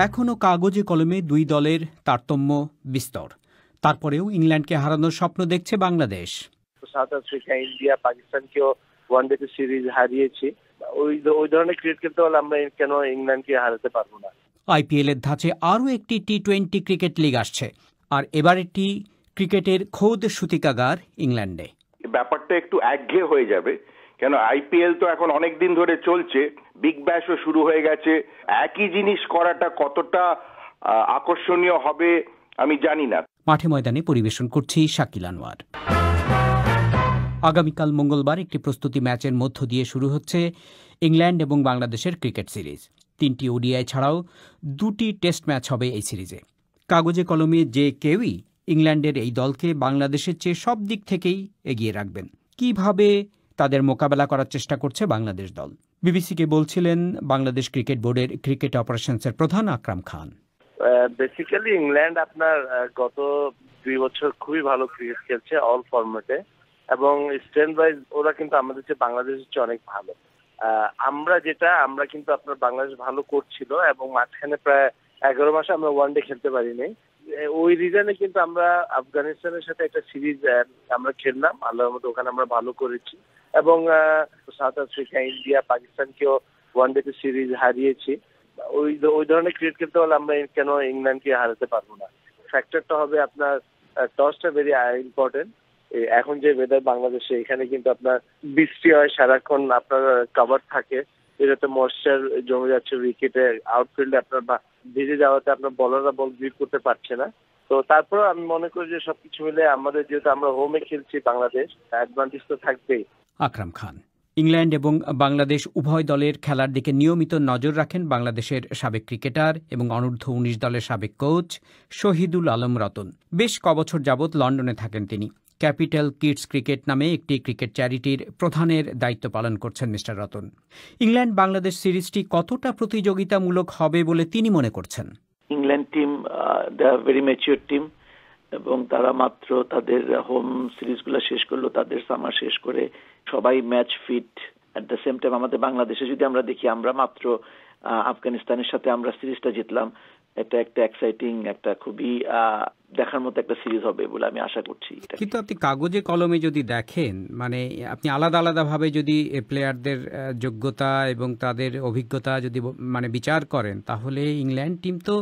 এখনও কাগজে কলমে দুই দলের তারতম্য বিস্তর। তারপরেও ইংল্যান্ডকে হারানোর স্বপ্ন দেখছে বাংলাদেশ। সাউথ আফ্রিকা, ইন্ডিয়া, পাকিস্তানকেও ওয়ানডেতে সিরিজ হারিয়েছি। ওই ধরনের ক্রিকেট খেলতে হলে আমরা কেন ইংল্যান্ডকে হারাতে পারবো না? আইপিএল এর ধাঁচে আরও একটি টি-20 ক্রিকেট লিগ আসছে, আর এবারেরটি ক্রিকেটের খোদ সূতিকাগার ইংল্যান্ডে। ব্যাপারটা একটু একঘেয়ে হয়ে যাবে, কেন আইপিএল তো এখন অনেক দিন ধরে চলছে, বিগ ব্যাশও শুরু হয়ে গেছে। একই জিনিস করাটা কতটা আকর্ষণীয় হবে আমি জানি না। মাঠে ময়দানে পরিবেশন করছি শাকিল আনোয়ার। আগামীকাল মঙ্গলবার একটি প্রস্তুতি ম্যাচের মধ্য দিয়ে শুরু হচ্ছে ইংল্যান্ড এবং বাংলাদেশের ক্রিকেট সিরিজ। 3টি ওডিআই ছাড়াও 2টি টেস্ট ম্যাচ হবে এই সিরিজে। কাগজে কলমে যে কেউই ইংল্যান্ডের এই দলকে বাংলাদেশের চেয়ে সব দিক থেকেই এগিয়ে রাখবেন। কিভাবে তাদের মোকাবেলা করার চেষ্টা করছে বাংলাদেশ দল, বিবিসিকে বলছিলেন বাংলাদেশ ক্রিকেট বোর্ডের ক্রিকেট অপারেশনসের প্রধান আকরাম খান। বেসিক্যালি ইংল্যান্ড আপনার গত 2 বছর খুবই ভালো ক্রিকেট খেলছে অল ফরম্যাটে, এবং স্ট্রেন্থ ওয়াইজ ওরা কিন্তু আমাদের চেয়ে বাংলাদেশের চেয়ে অনেক ভালো। আমরা কিন্তু আপনার বাংলাদেশ ভালো করছিল, এবং মাঝখানে প্রায় 11 মাসে আমরা ওয়ানডে খেলতে পারিনি। ওই রিজনে কিন্তু আমরা আফগানিস্তানের সাথে একটা সিরিজ আমরা খেললাম, আল্লাহর মতো ওখানে আমরা ভালো করেছি, এবং সাউথ আফ্রিকা, ইন্ডিয়া, পাকিস্তানকেও ওয়ানডেতে সিরিজ হারিয়েছি। ওই ধরনের ক্রিকেট খেলতে হলে আমরা কেন ইংল্যান্ডকে হারাতে পারবো না? ফ্যাক্টরটা হবে আপনার টসটা ভেরি ইম্পর্টেন্ট। এখন যে ওয়েদার বাংলাদেশে, এখানে কিন্তু আপনার বৃষ্টি হয় সারাক্ষণ, আপনার কভার থাকে, এটাতে ময়েশ্চার জমে যাচ্ছে উইকেটে, আউটফিল্ডে আপনার ভিজে যাওয়াতে আপনার বলাররা বল গ্রিপ করতে পারছে না। তো তারপর আমি মনে করি যে সবকিছু মিলে আমাদের, যেহেতু আমরা হোমে খেলছি বাংলাদেশ, অ্যাডভান্টেজ তো থাকবেই। আকরাম খান। ইংল্যান্ড এবং বাংলাদেশ উভয় দলের খেলার দিকে নিয়মিত নজর রাখেন বাংলাদেশের সাবেক ক্রিকেটার এবং অনূর্ধ্ব 19 দলের সাবেক কোচ শহীদুল আলম রতন। বেশ কবছর যাবৎ লন্ডনে থাকেন তিনি। ক্যাপিটাল কিডস ক্রিকেট নামে একটি ক্রিকেট চ্যারিটির প্রধানের দায়িত্ব পালন করছেন মিস্টার রতন। ইংল্যান্ড বাংলাদেশ সিরিজটি কতটা প্রতিযোগিতামূলক হবে বলে তিনি মনে করছেন? England team they are very mature team, এবং তারা মাত্র তাদের হোম সিরিজগুলো শেষ করলো, তাদের সামার শেষ করে সবাই match fit. At the same time আমাদের বাংলাদেশে যদি আমরা দেখি, আমরা মাত্র আফগানিস্তানের সাথে আমরা সিরিজটা জিতলাম। এটা একটা এক্সাইটিং, একটা খুবই দেখার মতো একটা সিরিজ হবে বলে আমি আশা করছি। কিন্তু আপনি কাগজে কলমে যদি দেখেন, মানে আপনি আলাদা আলাদাভাবে যদি প্লেয়ারদের যোগ্যতা এবং তাদের অভিজ্ঞতা যদি মানে বিচার করেন, তাহলে ইংল্যান্ড টিম তো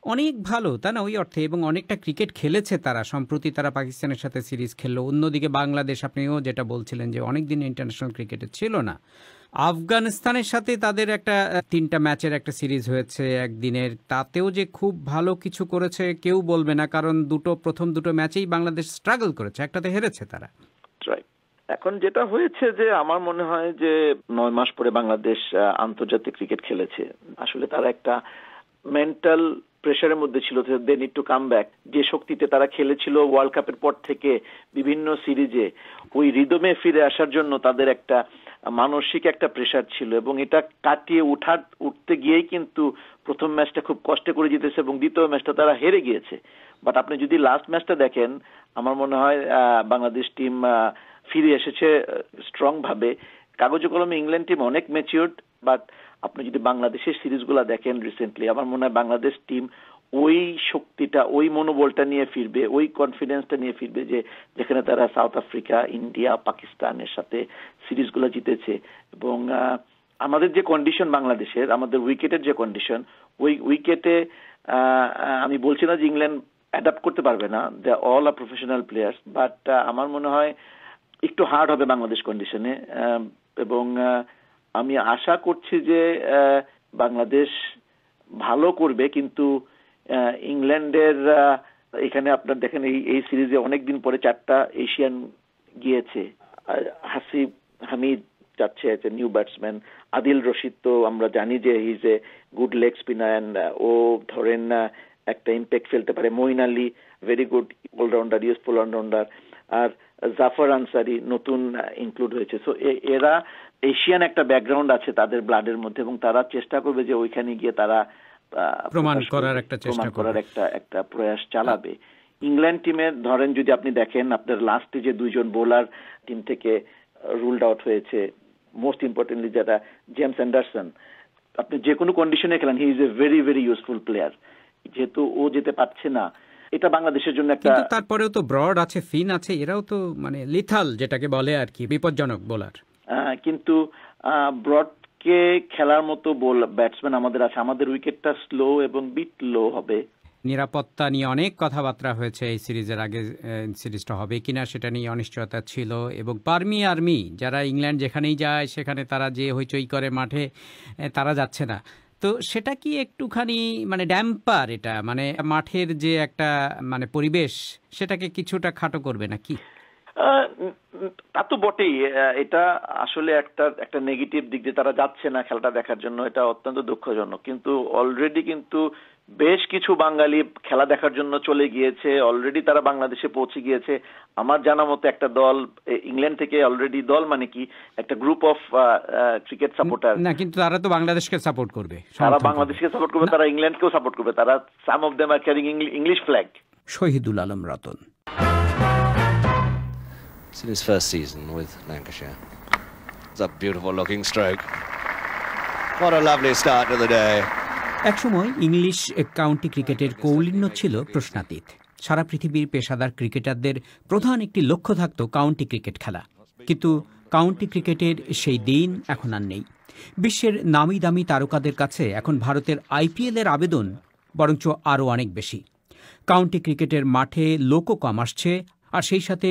অনেক ভালো, তাই না? ওই অর্থে, এবং অনেকটা ক্রিকেট খেলেছে তারা। সম্প্রতি তারা পাকিস্তানের সাথে সিরিজ খেললো। অন্যদিকে বাংলাদেশ, আপনিও যেটা বলছিলেন যে অনেকদিন ইন্টারন্যাশনাল ক্রিকেটে ছিল না। আফগানিস্তানের সাথে তাদের একটা 3টা ম্যাচের একটা সিরিজ হয়েছে একদিনের, তাতেও যে খুব ভালো কিছু করেছে কেউ বলবে না, কারণ প্রথম দুটো ম্যাচেই বাংলাদেশ স্ট্রাগল করেছে, একটাতে হেরেছে তারা। এখন যেটা হয়েছে যে আমার মনে হয় যে 9 মাস পরে বাংলাদেশ আন্তর্জাতিক ক্রিকেট খেলেছে। আসলে তারা একটা মেন্টাল প্রেশারের মধ্যে ছিল, they need to come back. যে শক্তিতে তারা খেলেছিল ওয়ার্ল্ড কাপের পর থেকে বিভিন্ন সিরিজে, ওই রিদমে ফিরে আসার জন্য তাদের একটা মানসিক একটা প্রেশার ছিল, এবং এটা কাটিয়ে উঠতে গিয়েই কিন্তু প্রথম ম্যাচটা খুব কষ্ট করে জিতেছে, এবং দ্বিতীয় ম্যাচটা তারা হেরে গিয়েছে। বাট আপনি যদি লাস্ট ম্যাচটা দেখেন, আমার মনে হয় বাংলাদেশ টিম ফিরে এসেছে স্ট্রং ভাবে। কাগজে কলমে ইংল্যান্ড টিম অনেক ম্যাচিউরড, বাট আপনি যদি বাংলাদেশের সিরিজগুলো দেখেন রিসেন্টলি, আমার মনে হয় বাংলাদেশ টিম ওই শক্তিটা, ওই মনোবলটা নিয়ে ফিরবে, ওই কনফিডেন্সটা নিয়ে ফিরবে, যে যেখানে তারা সাউথ আফ্রিকা, ইন্ডিয়া, পাকিস্তানের সাথে সিরিজগুলো জিতেছে। এবং আমাদের যে কন্ডিশন বাংলাদেশের, আমাদের উইকেটের যে কন্ডিশন, ওই উইকেটে আমি বলছি না যে ইংল্যান্ড অ্যাডাপ্ট করতে পারবে না, they all are professional players, but আমার মনে হয় একটু হার্ড হবে বাংলাদেশ কন্ডিশনে। এবং আমি আশা করছি যে বাংলাদেশ ভালো করবে, কিন্তু ইংল্যান্ডের এখানে আপনার দেখেন এই সিরিজে অনেকদিন পরে 4টা এশিয়ান গিয়েছে। হাসিব হামিদ যাচ্ছে, নিউ ব্যাটসম্যান। আদিল রশিদ তো আমরা জানি যে he is a good leg spinner, and ও ধরেন একটা ইম্প্যাক্ট ফেলতে পারে। Moeen Ali very good allrounder, useful allrounder. আর জাফর আনসারি নতুন ইনক্লুড হয়েছে। সো এরা এশিয়ান একটা ব্যাকগ্রাউন্ড আছে তাদের ব্লাডের মধ্যে, এবং তারা চেষ্টা করবে যে ওইখানে গিয়ে তারা প্রমাণ করার একটা প্রয়াস চালাবে। ইংল্যান্ড টিমের ধরেন যদি আপনি দেখেন, আপনার লাস্টে যে 2জন বোলার টিম থেকে রুলড আউট হয়েছে, মোস্ট ইম্পর্টেন্টলি যেটা জেমস অ্যান্ডারসন, আপনি যে কোনো কন্ডিশনে খেলেন, হি is a very very useful player. যেহেতু ও যেতে পারছে না, এটা বাংলাদেশের জন্য একটা, কিন্তু তারপরেও তো ব্রড আছে, ফিন আছে, এরাও তো মানে লিথাল যেটাকে বলে আর কি, বিপজ্জনক বোলার। কিন্তু ব্রডকে খেলার মতো ব্যাটসম্যান আমাদের আছে। আমাদের উইকেটটা স্লো এবং বিট লো হবে। নিরাপত্তা নিয়ে অনেক কথাবার্তা হয়েছে এই সিরিজের আগে, সিরিজটা হবে কিনা সেটা নিয়ে অনিশ্চয়তা ছিল। এবং আর্মি যারা ইংল্যান্ড যেখানেই যায় সেখানে তারা যে হইচই করে মাঠে, তারা যাচ্ছে না। তো সেটা কি একটুখানি মানে ড্যাম্পার, এটা মানে মাঠের যে একটা মানে পরিবেশ সেটাকে কিছুটা খাটো করবে নাকি? তা তো বটেই। এটা আসলে একটা নেগেটিভ দিক যে তারা যাচ্ছে না খেলাটা দেখার জন্য, এটা অত্যন্ত দুঃখজনক। কিন্তু অলরেডি কিন্তু বেশ কিছু বাঙালি খেলা দেখার জন্য চলে গিয়েছে, অলরেডি তারা বাংলাদেশে পৌঁছে গিয়েছে। আমার জানা মতো একটা দল ইংল্যান্ড থেকে অলরেডি, দল মানে কি একটা গ্রুপ অফ ক্রিকেট সাপোর্টার, না কিন্তু তারা তো বাংলাদেশকে সাপোর্ট করবে, তারা বাংলাদেশকে সাপোর্ট করবে, তারা ইংল্যান্ডকেও সাপোর্ট করবে, তারা some of them are carrying English flag. Shahidul Alam Ratan. It's in his first season with Lancashire. It's a beautiful looking stroke. What a lovely start to the day. একসময় ইংলিশ কাউন্টি ক্রিকেটের কৌলিন্য ছিল প্রশ্নাতীত। সারা পৃথিবীর পেশাদার ক্রিকেটারদের প্রধান একটি লক্ষ্য থাকত কাউন্টি ক্রিকেট খেলা। কিন্তু কাউন্টি ক্রিকেটের সেই দিন এখন আর নেই। বিশ্বের নামি দামি তারকাদের কাছে এখন ভারতের আইপিএল এর আবেদন বরঞ্চ আরও অনেক বেশি। কাউন্টি ক্রিকেটের মাঠে লোকও কম আসছে, আর সেই সাথে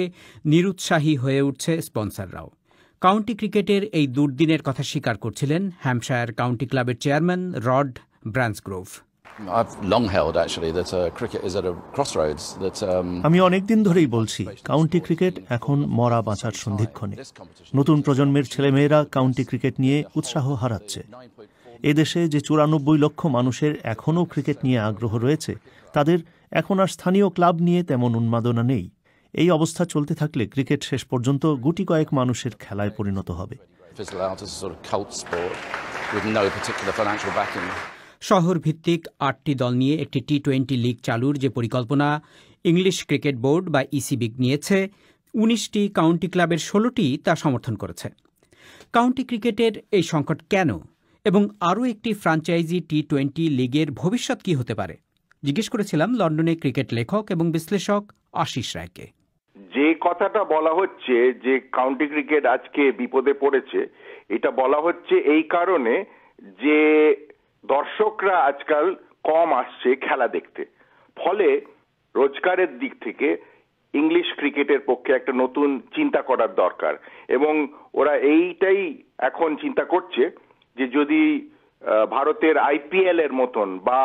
নিরুৎসাহী হয়ে উঠছে স্পন্সররাও। কাউন্টি ক্রিকেটের এই দুর্দিনের কথা স্বীকার করছিলেন হ্যাম্পশায়ার কাউন্টি ক্লাবের চেয়ারম্যান রড ব্রান্সগ্রোভ। আমি অনেকদিন ধরেই বলছি, কাউন্টি ক্রিকেট এখন মরা বাঁচার সন্ধিক্ষণে। নতুন প্রজন্মের ছেলেমেয়েরা কাউন্টি ক্রিকেট নিয়ে উৎসাহ হারাচ্ছে। এদেশে যে 94 লক্ষ মানুষের এখনও ক্রিকেট নিয়ে আগ্রহ রয়েছে, তাদের এখন আর স্থানীয় ক্লাব নিয়ে তেমন উন্মাদনা নেই। এই অবস্থা চলতে থাকলে ক্রিকেট শেষ পর্যন্ত গুটি কয়েক মানুষের খেলায় পরিণত হবে। শহর ভিত্তিক 8টি দল নিয়ে একটি টি-20 লিগ চালুর যে পরিকল্পনা ইংলিশ ক্রিকেট বোর্ড বা ইসিবি নিয়েছে, 19টি কাউন্টি ক্লাবের 16টি তা সমর্থন করেছে। কাউন্টি ক্রিকেটের এই সংকট কেন, এবং আরও একটি ফ্র্যাঞ্চাইজি টি-20 লিগের ভবিষ্যৎ কি হতে পারে, জিজ্ঞেস করেছিলাম লন্ডনে ক্রিকেট লেখক এবং বিশ্লেষক আশিস রায়কে। যে কথাটা বলা হচ্ছে যে কাউন্টি ক্রিকেট আজকে বিপদে পড়েছে, এটা বলা হচ্ছে এই কারণে যে দর্শকরা আজকাল কম আসছে খেলা দেখতে। ফলে রোজগারের দিক থেকে ইংলিশ ক্রিকেটের পক্ষে একটা নতুন চিন্তা করার দরকার, এবং ওরা এইটাই এখন চিন্তা করছে যে যদি ভারতের আইপিএল এর মতন বা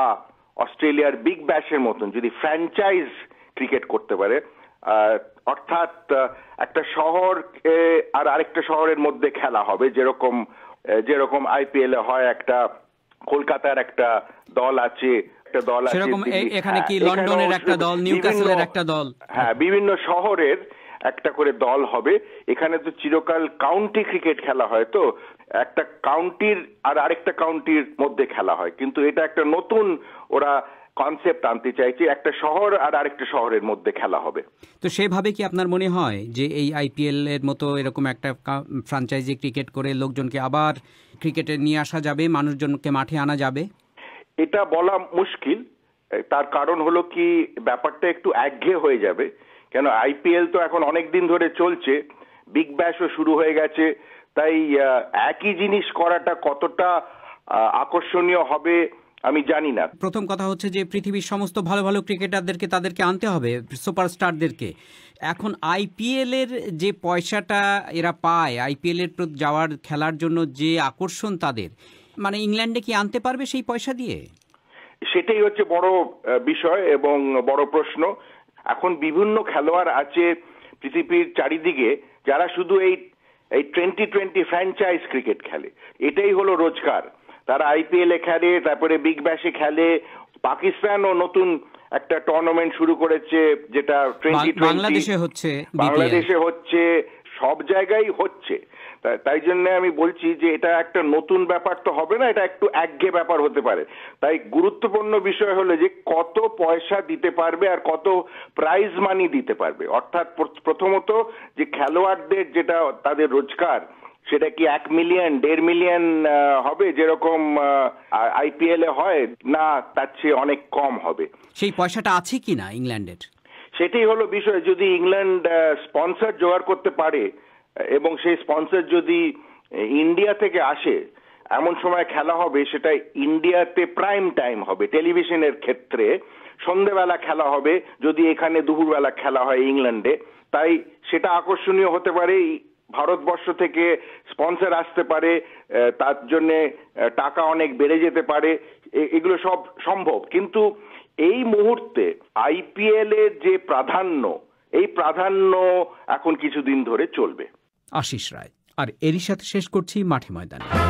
অস্ট্রেলিয়ার বিগ ব্যাশের মতন যদি ফ্র্যাঞ্চাইজ ক্রিকেট করতে পারে, অর্থাৎ একটা শহর আর আরেকটা শহরের মধ্যে খেলা হবে, যেরকম আইপিএল এ হয়, একটা কলকাতার একটা দল আছে, একটা দল আছে এখানে কি লন্ডনের একটা দল, নিউক্যাসলের একটা দল, হ্যাঁ বিভিন্ন শহরের একটা করে দল হবে। এখানে তো চিরকাল কাউন্টি ক্রিকেট খেলা হয়, তো একটা কাউন্টির আর আরেকটা কাউন্টির মধ্যে খেলা হয়, কিন্তু এটা একটা নতুন ওরা কনসেপ্ট আনতে চাইছে, একটা শহর আর আরেকটা শহরের মধ্যে খেলা হবে। তো সেভাবে কি আপনার মনে হয় যে এই আইপিএল এর মতো এরকম একটা ফ্র্যাঞ্চাইজি ক্রিকেট করে লোকজনকে আবার ক্রিকেটে নিয়ে আসা যাবে, মানুষজনকে মাঠে আনা যাবে? এটা বলা মুশকিল। তার কারণ হলো কি, ব্যাপারটা একটু একঘেয়ে হয়ে যাবে। কেন, আইপিএল তো এখন অনেক দিন ধরে চলছে, বিগ ব্যাশও শুরু হয়ে গেছে, তাই একই জিনিস করাটা কতটা আকর্ষণীয় হবে আমি জানি না। প্রথম কথা হচ্ছে যে পৃথিবীর সমস্ত ভালো ভালো ক্রিকেটারদেরকে তাদেরকে আনতে হবে, সুপারস্টারদেরকে। এখন আইপিএল এর যে পয়সাটা এরা পায়, আইপিএল এর যাওয়ার খেলার জন্য যে আকর্ষণ তাদের, মানে ইংল্যান্ডে কি আনতে পারবে সেই পয়সা দিয়ে? সেটাই হচ্ছে বড় বিষয় এবং বড় প্রশ্ন। এখন বিভিন্ন খেলোয়াড় আছে পৃথিবীর চারিদিকে যারা শুধু এই 2020 ফ্র্যাঞ্চাইজ ক্রিকেট খেলে, এটাই হলো রোজগার। তারা আইপিএল এ খেলে, তারপরে বিগ ব্যাশে খেলে। পাকিস্তানও নতুন একটা টুর্নামেন্ট শুরু করেছে, যেটা 2020 বাংলাদেশে হচ্ছে, সব জায়গায় হচ্ছে। তাই জন্য আমি বলছি যে এটা একটা নতুন ব্যাপার তো হবে না, এটা একটু একঘেয়ে ব্যাপার হতে পারে। তাই গুরুত্বপূর্ণ বিষয় হলো যে কত পয়সা দিতে পারবে আর কত প্রাইজ মানি দিতে পারবে। অর্থাৎ প্রথমত যে খেলোয়াড়দের যেটা তাদের রোজগার, সেটা কি 1 মিলিয়ন 1.5 মিলিয়ন হবে যেরকম আইপিএল এ হয়, না তার চেয়ে অনেক কম হবে? সেই পয়সাটা আছে কি না ইংল্যান্ডের? সেটাই হলো বিষয়। যদি ইংল্যান্ড স্পন্সর জোগাড় করতে পারে এবং সেই স্পন্সর যদি ইন্ডিয়া থেকে আসে, এমন সময় খেলা হবে সেটা ইন্ডিয়াতে প্রাইম টাইম হবে। টেলিভিশনের ক্ষেত্রে সন্ধ্যেবেলা খেলা হবে, যদি এখানে দুপুরবেলা খেলা হয় ইংল্যান্ডে। তাই সেটা আকর্ষণীয় হতে পারে। ভারতবর্ষ থেকে স্পন্সর আসতে পারে, তার জন্য টাকা অনেক বেড়ে যেতে পারে, এগুলো সব সম্ভব। কিন্তু এই মুহূর্তে আইপিএল এর যে প্রাধান্য, এই প্রাধান্য এখন কিছুদিন ধরে চলবে। আশিস রায়। আর এরই সাথে শেষ করছি মাঠে ময়দানে।